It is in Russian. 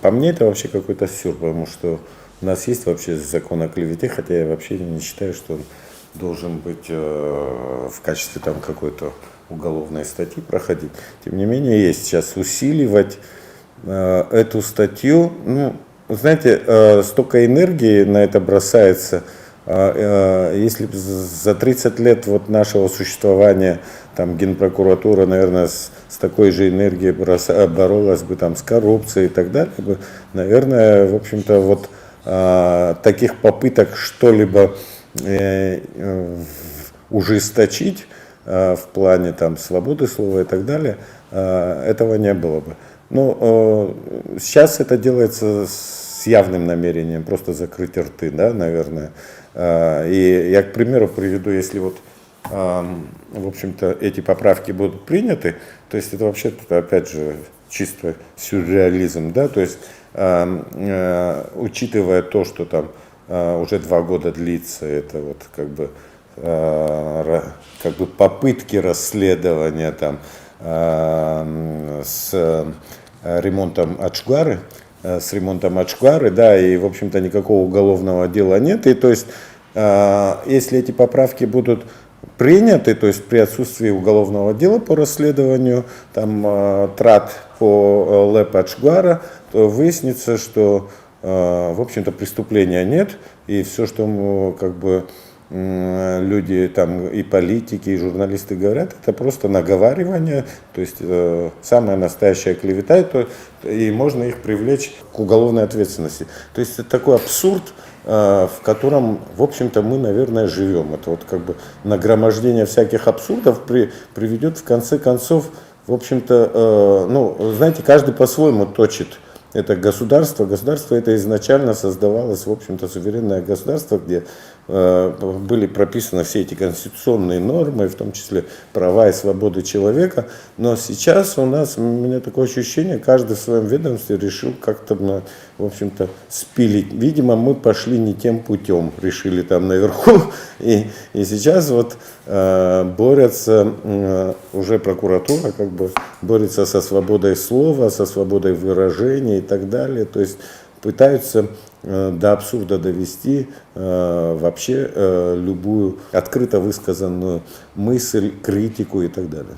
По мне это вообще какой-то сюр, потому что у нас есть вообще закон о клевете, хотя я вообще не считаю, что он должен быть в качестве там какой-то уголовной статьи проходить. Тем не менее, есть сейчас усиливать эту статью. Ну, знаете, столько энергии на это бросается. Если бы за 30 лет вот нашего существования там Генпрокуратура, наверное, с такой же энергией боролась бы там с коррупцией и так далее, бы, наверное, в общем-то, вот таких попыток что-либо ужесточить в плане там свободы слова и так далее, этого не было бы. Но сейчас это делается с явным намерением просто закрыть рты, да, наверное. И я, к примеру, приведу, если вот, в общем-то, эти поправки будут приняты, то есть это вообще-то, опять же, чисто сюрреализм, да, то есть, учитывая то, что там уже 2 года длится, это вот как бы попытки расследования там с ремонтом Ачгары, да, и, в общем-то, никакого уголовного дела нет. И, то есть, если эти поправки будут приняты, то есть при отсутствии уголовного дела по расследованию там, трат по ЛЭП Ачгара, то выяснится, что, в общем-то, преступления нет, и все, что как бы люди там и политики, и журналисты говорят, это просто наговаривание, то есть самая настоящая клевета, и можно их привлечь к уголовной ответственности. То есть это такой абсурд, в котором, в общем-то, мы, наверное, живем. Это вот как бы нагромождение всяких абсурдов приведет в конце концов, в общем-то, ну, знаете, каждый по-своему точит. Это государство. Государство это изначально создавалось, в общем-то, суверенное государство, где были прописаны все эти конституционные нормы, в том числе права и свободы человека. Но сейчас у меня такое ощущение, каждый в своем ведомстве решил как-то, в общем-то, спилить. Видимо, мы пошли не тем путем, решили там наверху. И сейчас вот борются, уже прокуратура как бы борется со свободой слова, со свободой выражения и так далее. То есть пытаются до абсурда довести вообще любую открыто высказанную мысль, критику и так далее.